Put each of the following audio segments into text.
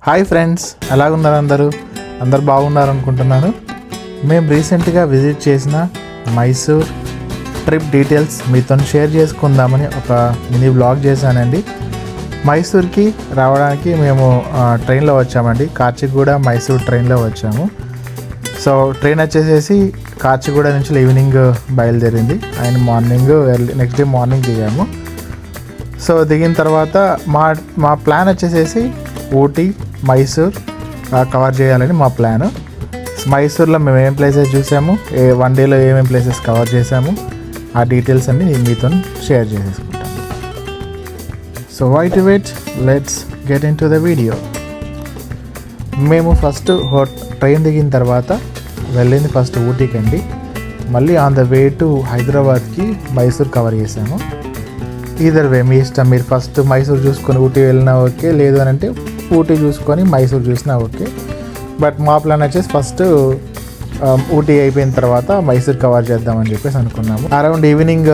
Hi friends, ఎలాగున్నారు అందరూ బాగున్నారు అనుకుంటున్నాను. మేము రీసెంట్గా విజిట్ చేసిన మైసూర్ ట్రిప్ డీటెయిల్స్ మీతో షేర్ చేసుకుందామని ఒక మినీ వ్లాగ్ చేశానండి. మైసూర్కి రావడానికి మేము ట్రైన్లో వచ్చామండి. కాచిగూడ మైసూర్ ట్రైన్లో వచ్చాము. సో ట్రైన్ వచ్చేసేసి కాచిగూడ నుంచి ఈవినింగ్ బయలుదేరింది and morning next day morning దిగాము. సో దిగిన తర్వాత మా ప్లాన్ వచ్చేసేసి ఊటీ మైసూర్ కవర్ చేయాలని మా ప్లాను. మైసూర్లో మేము ఏమేం ప్లేసెస్ చూసాము, వన్ డేలో ఏమేమి ప్లేసెస్ కవర్ చేసాము, ఆ డీటెయిల్స్ అన్ని నేను మీతో షేర్ చేసేసుకుంటాను. So why to wait, let's get into the video. మేము ఫస్ట్ ట్రైన్ దిగిన తర్వాత వెళ్ళింది ఫస్ట్ ఊటీకి అండి. మళ్ళీ ఆన్ ద వే టు హైదరాబాద్కి మైసూర్ కవర్ చేసాము. ఈదర్ వే మీ ఇష్టం, మీరు ఫస్ట్ మైసూర్ చూసుకొని ఊటీ వెళ్ళినా ఓకే, లేదు అని అంటే ఊటీ చూసుకొని మైసూర్ చూసినా ఓకే. బట్ మా ప్లాన్ వచ్చేసి ఫస్ట్ ఊటీ అయిపోయిన తర్వాత మైసూర్ కవర్ చేద్దామని చెప్పేసి అనుకున్నాము. అరౌండ్ ఈవినింగ్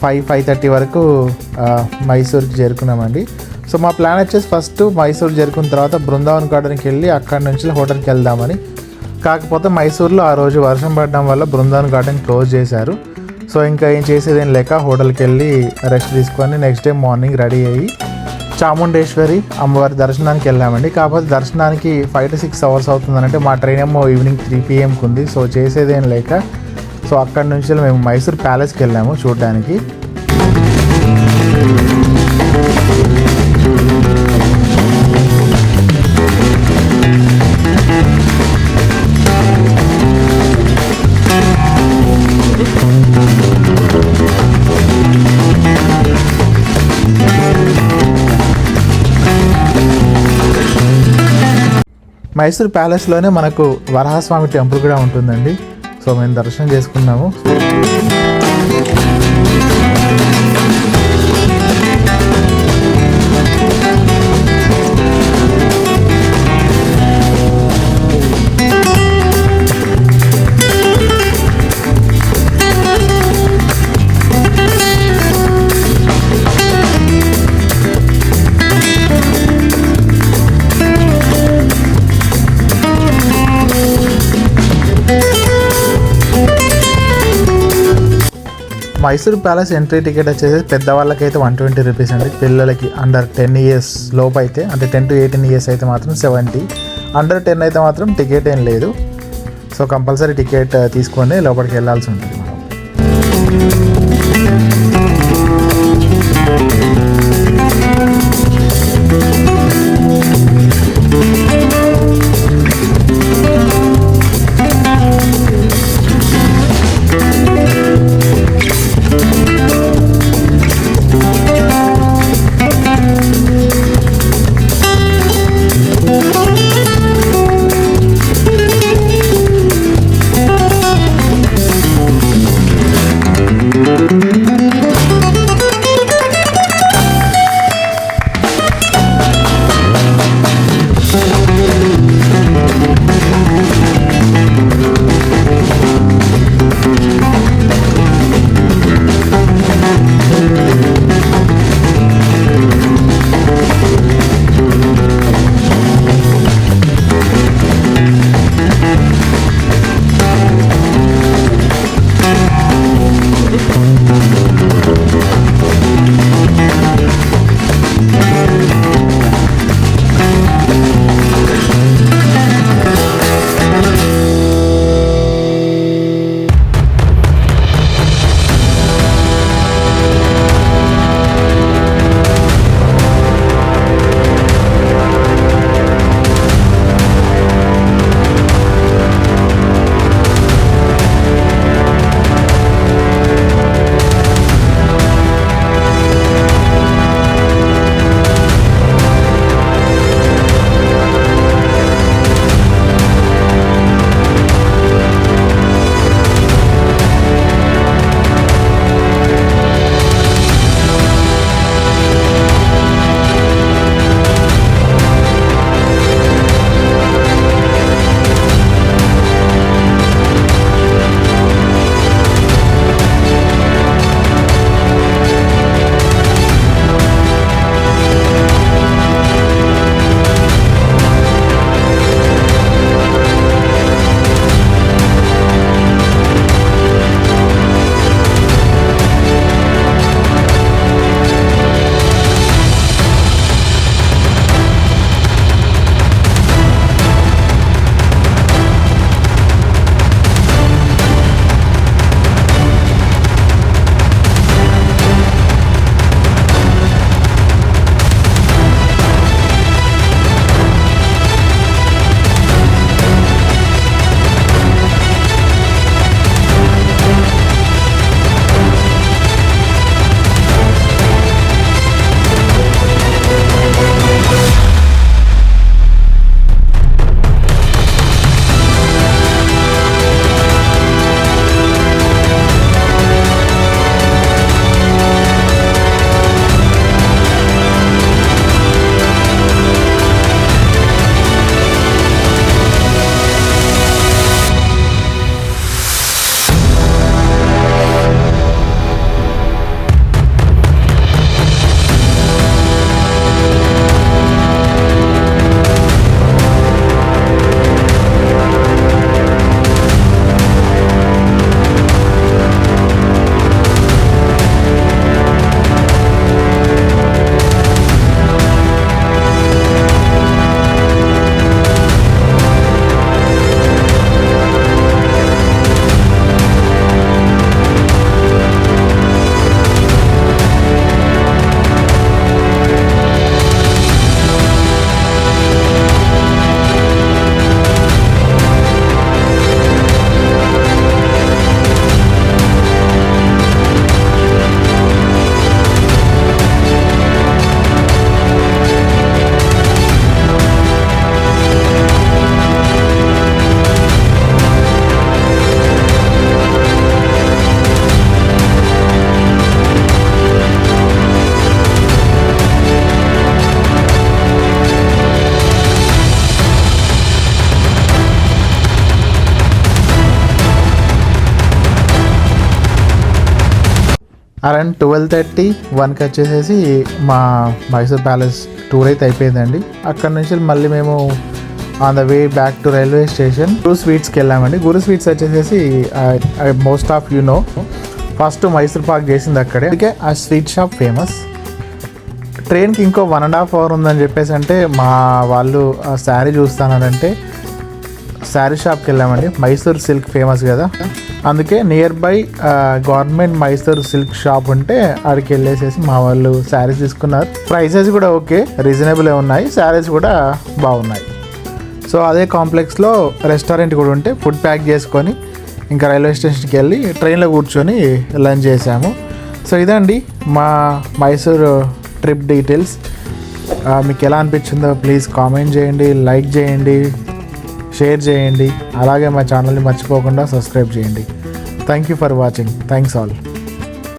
5:30 వరకు మైసూర్కి చేరుకున్నామండి. సో మా ప్లాన్ వచ్చేసి ఫస్ట్ మైసూర్ చేరుకున్న తర్వాత బృందావన్ గార్డెన్కి వెళ్ళి అక్కడి నుంచి హోటల్కి వెళ్దామని. కాకపోతే మైసూర్లో ఆ రోజు వర్షం పడడం వల్ల బృందావన్ గార్డెన్ క్లోజ్ చేశారు. సో ఇంకా ఏం చేసేదేం లేక హోటల్కి వెళ్ళి రెస్ట్ తీసుకొని నెక్స్ట్ డే మార్నింగ్ రెడీ అయ్యి చాముండేశ్వరి అమ్మవారి దర్శనానికి వెళ్ళామండి. కాకపోతే దర్శనానికి 5 to 6 hours అవుతుందనంటే మా ట్రైన్ ఏమో ఈవినింగ్ 3 PM ఉంది. సో చేసేదేం లేక సో అక్కడి నుంచి మేము మైసూర్ ప్యాలెస్కి వెళ్ళాము చూడడానికి. మైసూర్ ప్యాలెస్లోనే మనకు వరహాస్వామి టెంపుల్ కూడా ఉంటుందండి. సో మేము దర్శనం చేసుకున్నాము. మైసూర్ ప్యాలెస్ ఎంట్రీ టికెట్ వచ్చేసి పెద్దవాళ్ళకైతే 120 రూపీస్ అండి. పిల్లలకి అండర్ 10 years లోపు అయితే, అంటే 10 to 18 years అయితే మాత్రం 70, అండర్ 10 అయితే మాత్రం టికెట్ ఏం లేదు. సో కంపల్సరీ టికెట్ తీసుకొని లోపలికి వెళ్ళాల్సి ఉంటుంది మనం. అరౌండ్ 12:30, 1కి వచ్చేసేసి మా మైసూర్ ప్యాలెస్ టూర్ అయితే అయిపోయిందండి. అక్కడ నుంచి మళ్ళీ మేము on the way back to railway station Guru స్వీట్స్కి వెళ్ళామండి. గురు స్వీట్స్ వచ్చేసేసి most of you know, first Mysore pak చేసింది అక్కడే, అందుకే ఆ స్వీట్ షాప్ ఫేమస్. ట్రైన్కి ఇంకో 1.5 hour ఉందని చెప్పేసి అంటే మా వాళ్ళు శారీ చూస్తానంటే శారీ షాప్కి వెళ్ళామండి. మైసూర్ సిల్క్ ఫేమస్ కదా, అందుకే near by government Mysore silk shop ఉంటే అక్కడికి వెళ్ళేసేసి మా వాళ్ళు శారీస్ తీసుకున్నారు. ప్రైసెస్ కూడా ఓకే, రీజనబుల్ ఉన్నాయి, శారీస్ కూడా బాగున్నాయి. సో అదే కాంప్లెక్స్లో రెస్టారెంట్ కూడా ఉంటే ఫుడ్ ప్యాక్ చేసుకొని ఇంకా రైల్వే స్టేషన్కి వెళ్ళి ట్రైన్లో కూర్చొని లంచ్ చేసాము. సో ఇదండి మా మైసూర్ ట్రిప్ డీటెయిల్స్. మీకు ఎలా అనిపించిందో ప్లీజ్ కామెంట్ చేయండి, లైక్ చేయండి, షేర్ చేయండి. అలాగే మా ఛానల్ని మర్చిపోకుండా సబ్స్క్రైబ్ చేయండి. Thank you for watching. Thanks all.